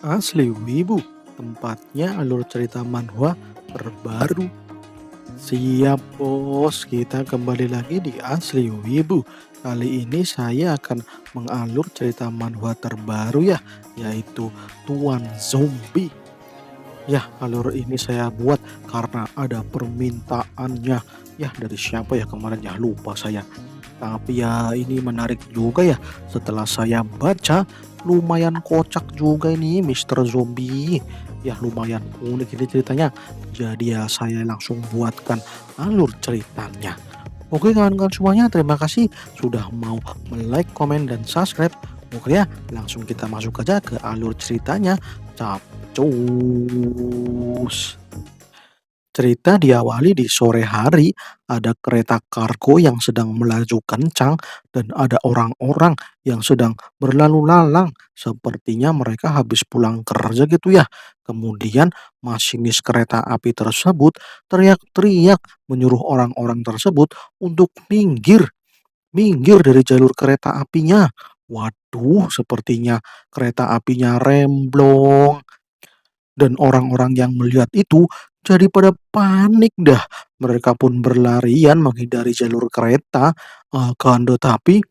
Asli Wibu, tempatnya alur cerita manhwa terbaru. Siap bos, kita kembali lagi di Asli Wibu. Kali ini saya akan mengalur cerita manhwa terbaru ya, yaitu Tuan Zombie. Ya, alur ini saya buat karena ada permintaannya. Ya, dari siapa ya kemarin ya lupa saya. Tapi ya ini menarik juga ya. Setelah saya baca, lumayan kocak juga ini Mister Zombie. Ya lumayan unik ini ceritanya. Jadi ya saya langsung buatkan alur ceritanya. Oke kawan-kawan semuanya, terima kasih sudah mau like, komen, dan subscribe. Oke ya, langsung kita masuk aja ke alur ceritanya. Capcus. Cerita diawali di sore hari, ada kereta kargo yang sedang melaju kencang dan ada orang-orang yang sedang berlalu lalang. Sepertinya mereka habis pulang kerja gitu ya. Kemudian masinis kereta api tersebut teriak-teriak menyuruh orang-orang tersebut untuk minggir, minggir dari jalur kereta apinya. Waduh, sepertinya kereta apinya remblong dan orang-orang yang melihat itu jadi pada panik dah. Mereka pun berlarian menghindari jalur kereta. Kan tetapi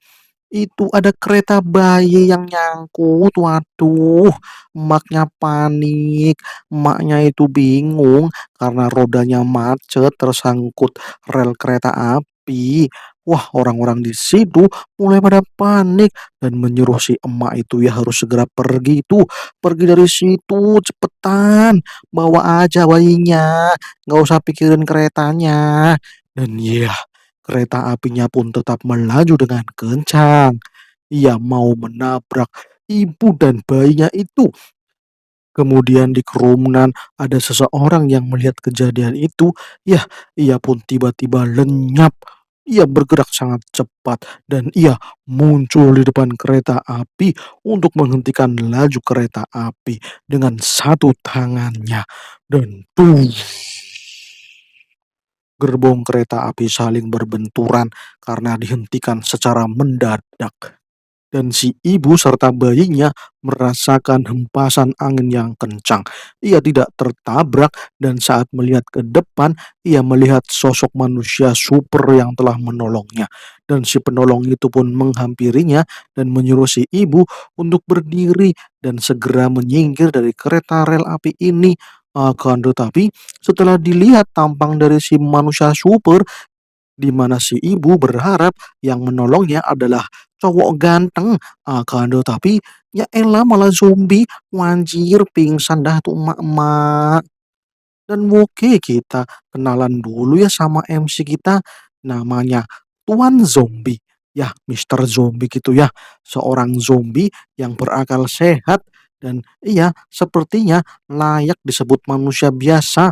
itu ada kereta bayi yang nyangkut. Waduh, emaknya panik. Emaknya itu bingung karena rodanya macet tersangkut rel kereta api. Wah, orang-orang di situ mulai pada panik dan menyuruh si emak itu ya harus segera pergi itu. Pergi dari situ, cepetan. Bawa aja bayinya. Nggak usah pikirin keretanya. Dan ya, kereta apinya pun tetap melaju dengan kencang. Ia mau menabrak ibu dan bayinya itu. Kemudian di kerumunan ada seseorang yang melihat kejadian itu. Ya, ia pun tiba-tiba lenyap. Ia bergerak sangat cepat dan ia muncul di depan kereta api untuk menghentikan laju kereta api dengan satu tangannya. Dan tuh, gerbong kereta api saling berbenturan karena dihentikan secara mendadak. Dan si ibu serta bayinya merasakan hempasan angin yang kencang. Ia tidak tertabrak dan saat melihat ke depan, ia melihat sosok manusia super yang telah menolongnya. Dan si penolong itu pun menghampirinya dan menyuruh si ibu untuk berdiri dan segera menyingkir dari kereta rel api ini. Akan tetapi setelah dilihat tampang dari si manusia super, di mana si ibu berharap yang menolongnya adalah cowok ganteng. Akan tetapi ya elah malah zombie. Wanjir pingsan dah tuh emak-emak. Dan oke kita kenalan dulu ya sama MC kita. Namanya Tuan Zombie. Ya Mister Zombie gitu ya. Seorang zombie yang berakal sehat. Dan iya sepertinya layak disebut manusia biasa.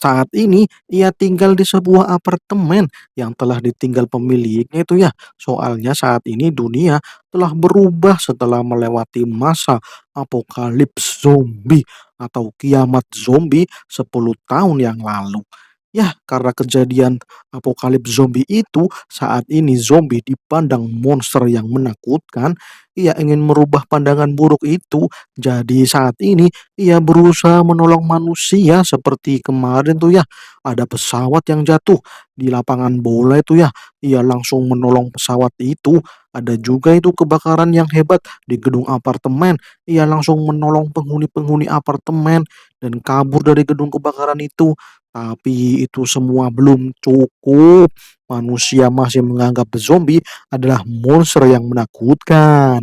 Saat ini ia tinggal di sebuah apartemen yang telah ditinggal pemiliknya itu ya. Soalnya saat ini dunia telah berubah setelah melewati masa apokalips zombie atau kiamat zombie 10 tahun yang lalu. Ya, karena kejadian apokalips zombie itu, saat ini zombie dipandang monster yang menakutkan. Ia ingin merubah pandangan buruk itu. Jadi saat ini ia berusaha menolong manusia seperti kemarin tuh ya, ada pesawat yang jatuh di lapangan bola itu ya, ia langsung menolong pesawat itu. Ada juga itu kebakaran yang hebat di gedung apartemen, ia langsung menolong penghuni-penghuni apartemen dan kabur dari gedung kebakaran itu. Tapi itu semua belum cukup. Manusia masih menganggap zombie adalah monster yang menakutkan.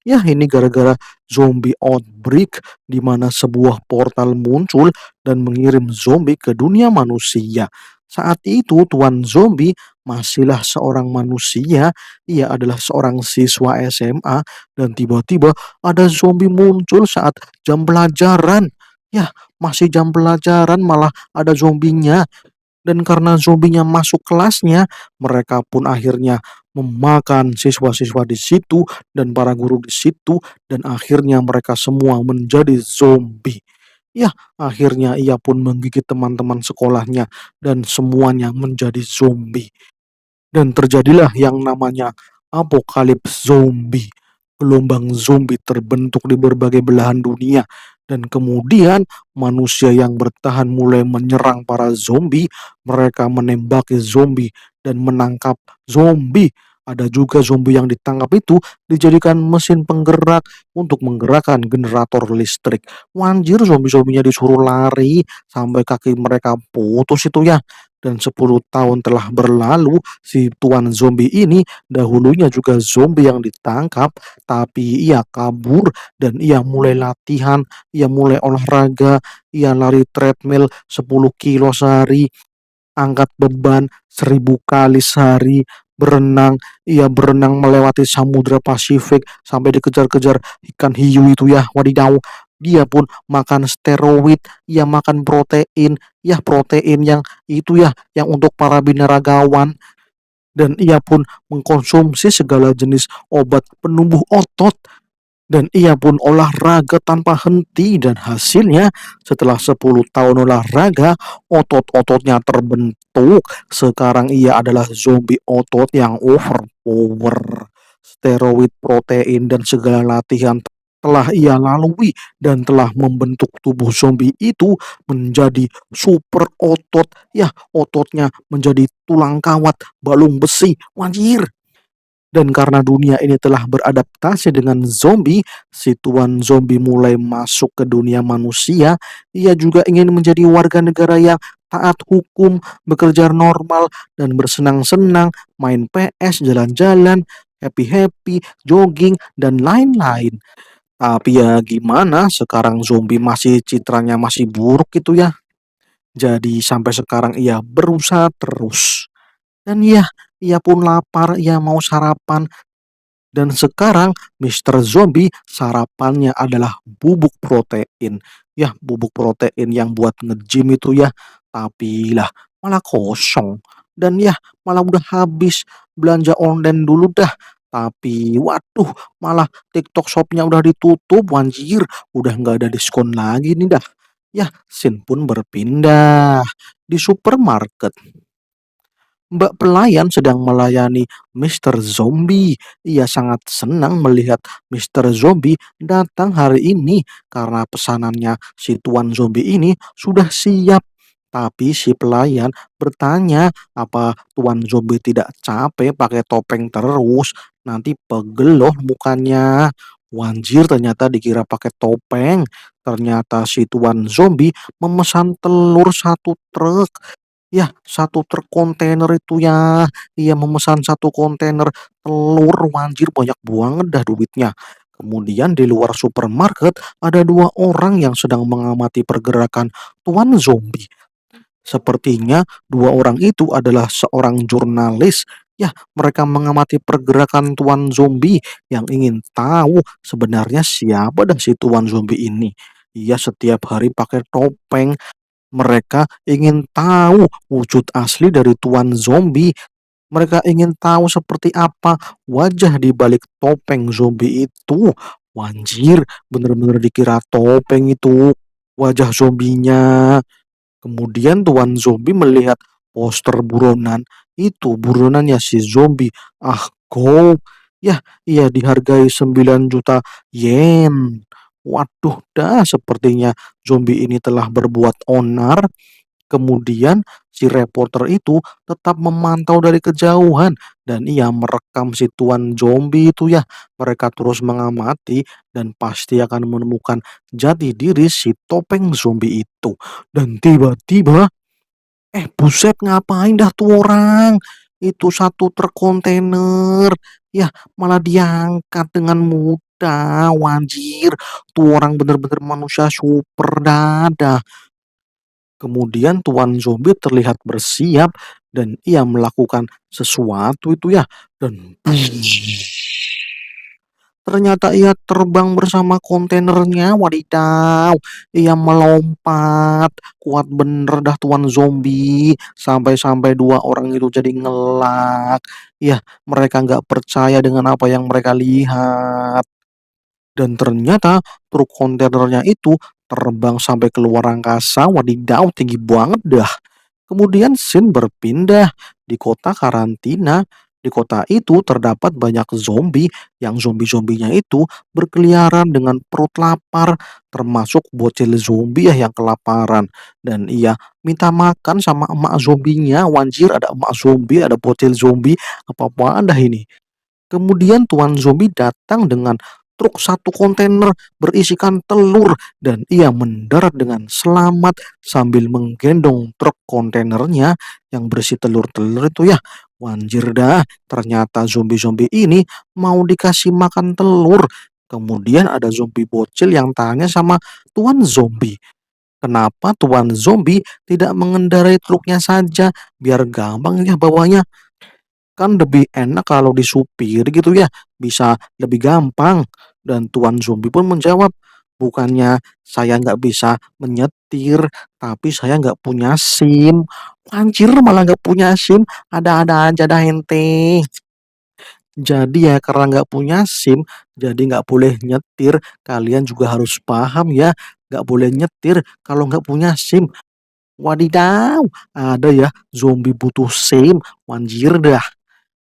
Ya, ini gara-gara zombie outbreak di mana sebuah portal muncul dan mengirim zombie ke dunia manusia. Saat itu Tuan Zombie masihlah seorang manusia, ia adalah seorang siswa SMA dan tiba-tiba ada zombie muncul saat jam pelajaran. Ya, masih jam pelajaran malah ada zombinya. Dan karena zombinya masuk kelasnya, mereka pun akhirnya memakan siswa-siswa di situ dan para guru di situ dan akhirnya mereka semua menjadi zombie. Ya, akhirnya ia pun menggigit teman-teman sekolahnya dan semuanya menjadi zombie. Dan terjadilah yang namanya apokalips zombie. Gelombang zombie terbentuk di berbagai belahan dunia, dan kemudian manusia yang bertahan mulai menyerang para zombie. Mereka menembaki zombie dan menangkap zombie. Ada juga zombie yang ditangkap itu dijadikan mesin penggerak untuk menggerakkan generator listrik. Wanjir, zombie-zombinya disuruh lari sampai kaki mereka putus itu ya. Dan 10 tahun telah berlalu, si tuan zombie ini dahulunya juga zombie yang ditangkap, tapi ia kabur dan ia mulai latihan, ia mulai olahraga, ia lari treadmill 10 kilo sehari, angkat beban 1000 kali sehari, berenang, ia berenang melewati Samudra Pasifik sampai dikejar-kejar ikan hiu itu ya, wadidaw. Dia pun makan steroid, ia makan protein, ya protein yang itu ya, yang untuk para binaragawan, dan ia pun mengkonsumsi segala jenis obat penumbuh otot, dan ia pun olahraga tanpa henti, dan hasilnya setelah 10 tahun olahraga, otot-ototnya terbentuk. Sekarang ia adalah zombie otot yang overpower. Steroid, protein, dan segala latihan telah ia lalui dan telah membentuk tubuh zombie itu menjadi super otot. Ya, ototnya menjadi tulang kawat, balung besi. Wajir. Dan karena dunia ini telah beradaptasi dengan zombie, si tuan zombie mulai masuk ke dunia manusia. Ia juga ingin menjadi warga negara yang taat hukum, bekerja normal, dan bersenang-senang, main PS, jalan-jalan, happy-happy, jogging, dan lain-lain. Tapi ya gimana, sekarang zombie masih citranya masih buruk gitu ya. Jadi sampai sekarang ia berusaha terus. Dan ya, ia pun lapar, ia mau sarapan. Dan sekarang Mister Zombie sarapannya adalah bubuk protein. Ya, bubuk protein yang buat nge-gym itu ya. Tapi lah, malah kosong. Dan ya, malah udah habis. Belanja online dulu dah. Tapi waduh, malah TikTok Shopnya udah ditutup, wanjir. Udah nggak ada diskon lagi nih dah. Ya, Sin pun berpindah di supermarket. Mbak pelayan sedang melayani Mister Zombie. Ia sangat senang melihat Mister Zombie datang hari ini karena pesanannya si tuan zombie ini sudah siap. Tapi si pelayan bertanya, apa tuan zombie tidak capek pakai topeng terus? Nanti pegel loh mukanya. Wanjir, ternyata dikira pakai topeng. Ternyata si tuan zombie memesan telur 1 truk. Ya, 1 truk kontainer itu ya. Ia memesan 1 kontainer telur, wanjir banyak banget dah duitnya. Kemudian di luar supermarket ada 2 orang yang sedang mengamati pergerakan tuan zombie. Sepertinya 2 orang itu adalah seorang jurnalis. Ya, mereka mengamati pergerakan tuan zombie yang ingin tahu sebenarnya siapa dah si tuan zombie ini. Ia setiap hari pakai topeng. Mereka ingin tahu wujud asli dari tuan zombie. Mereka ingin tahu seperti apa wajah di balik topeng zombie itu. Wanjir, bener-bener dikira topeng itu wajah zombinya. Kemudian tuan zombie melihat poster buronan. Itu buronannya si zombie. Ah, go. Ya, ia dihargai 9 juta yen. Waduh, dah sepertinya zombie ini telah berbuat onar. Kemudian si reporter itu tetap memantau dari kejauhan dan ia merekam si tuan zombie itu ya. Mereka terus mengamati dan pasti akan menemukan jati diri si topeng zombie itu. Dan tiba-tiba, buset, ngapain dah tuh orang? Itu 1 truk kontainer. Ya, malah diangkat dengan mudah. Wanjir, tuh orang bener-bener manusia super dadah. Kemudian tuan zombie terlihat bersiap dan ia melakukan sesuatu itu ya. Dan ternyata ia terbang bersama kontainernya, wadidaw. Ia melompat, kuat bener dah tuan zombie. Sampai-sampai 2 orang itu jadi ngelak. Ya, mereka nggak percaya dengan apa yang mereka lihat. Dan ternyata truk kontainernya itu terbang sampai keluar angkasa, wadidaw tinggi banget dah. Kemudian Sin berpindah di kota karantina. Di kota itu terdapat banyak zombie yang zombie-zombinya itu berkeliaran dengan perut lapar, termasuk bocil zombie ya yang kelaparan. Dan ia minta makan sama emak zombinya. Wanjir, ada emak zombie, ada bocil zombie, apa-apaan dah ini. Kemudian Tuan Zombie datang dengan truk satu kontainer berisikan telur dan ia mendarat dengan selamat sambil menggendong truk kontainernya yang berisi telur-telur itu ya. Wanjir dah, ternyata zombie-zombie ini mau dikasih makan telur. Kemudian ada zombie bocil yang tanya sama Tuan Zombie, kenapa Tuan Zombie tidak mengendarai truknya saja biar gampang ya bawanya. Kan lebih enak kalau disupir gitu ya, bisa lebih gampang. Dan Tuan Zombie pun menjawab, bukannya saya nggak bisa menyetir, tapi saya nggak punya SIM. Anjir, malah nggak punya SIM, ada-ada aja dah ente. Jadi ya karena nggak punya SIM, jadi nggak boleh nyetir. Kalian juga harus paham ya, nggak boleh nyetir kalau nggak punya SIM. Wadidaw, ada ya zombie butuh SIM, wanjir dah.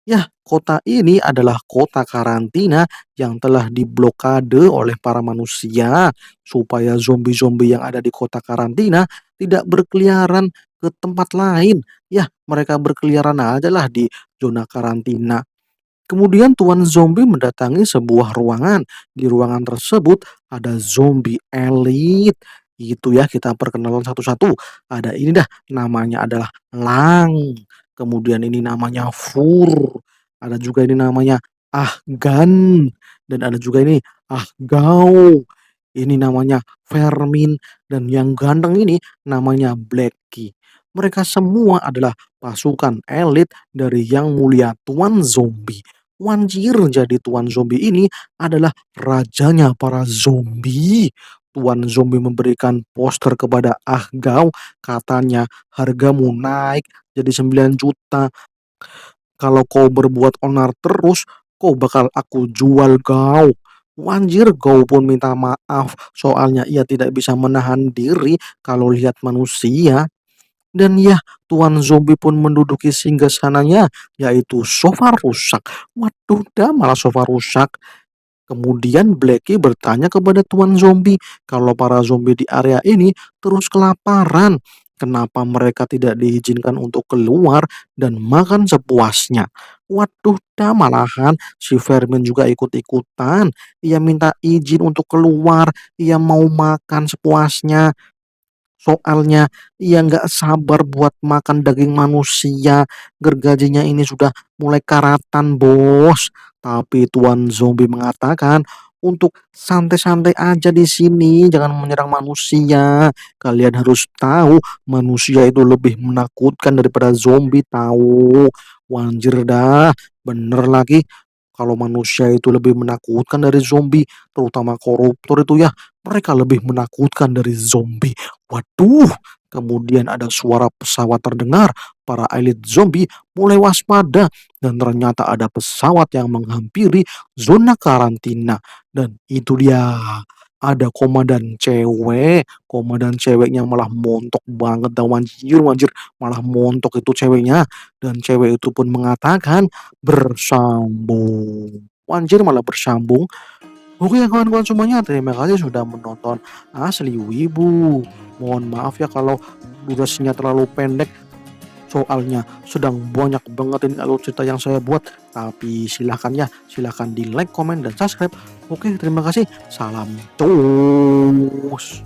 Ya, kota ini adalah kota karantina yang telah diblokade oleh para manusia supaya zombie-zombie yang ada di kota karantina tidak berkeliaran ke tempat lain. Ya, mereka berkeliaran aja lah di zona karantina. Kemudian Tuan Zombie mendatangi sebuah ruangan. Di ruangan tersebut ada zombie elit. Itu ya, kita perkenalan satu-satu. Ada ini dah, namanya adalah Lang. Kemudian ini namanya Fur. Ada juga ini namanya Ahgan. Dan ada juga ini Ahgau. Ini namanya Fermin. Dan yang ganteng ini namanya Blacky. Mereka semua adalah pasukan elit dari yang mulia Tuan Zombie. Wanjir, jadi Tuan Zombie ini adalah rajanya para zombie. Tuan Zombie memberikan poster kepada Ahgau, katanya hargamu naik jadi 9 juta. Kalau kau berbuat onar terus, kau bakal aku jual kau. Wanjir, kau pun minta maaf soalnya ia tidak bisa menahan diri kalau lihat manusia. Dan ya, Tuan Zombie pun menduduki singgasananya, yaitu sofa rusak. Waduh, dah malah sofa rusak. Kemudian Blacky bertanya kepada Tuan Zombie kalau para zombie di area ini terus kelaparan. Kenapa mereka tidak diizinkan untuk keluar dan makan sepuasnya? Waduh, dah malahan si Vermin juga ikut-ikutan. Ia minta izin untuk keluar, ia mau makan sepuasnya. Soalnya ia nggak sabar buat makan daging manusia. Gergajinya ini sudah mulai karatan, bos. Tapi Tuan Zombie mengatakan untuk santai-santai aja di sini, jangan menyerang manusia. Kalian harus tahu manusia itu lebih menakutkan daripada zombie tahu. Wanjir dah, bener lagi. Kalau manusia itu lebih menakutkan dari zombie, terutama koruptor itu ya, mereka lebih menakutkan dari zombie. Waduh, kemudian ada suara pesawat terdengar. Para elit zombie mulai waspada dan ternyata ada pesawat yang menghampiri zona karantina. Dan itu dia, ada komandan cewek. Komandan ceweknya malah montok banget dan wanjir, wanjir, malah montok itu ceweknya. Dan cewek itu pun mengatakan bersambung. Wanjir, malah bersambung. Oke ya kawan-kawan semuanya, terima kasih sudah menonton Asli Wibu. Mohon maaf ya kalau durasinya terlalu pendek, soalnya sedang banyak banget ini alur cerita yang saya buat. Tapi silahkan ya, silahkan di like, komen, dan subscribe. Oke, terima kasih. Salam cus.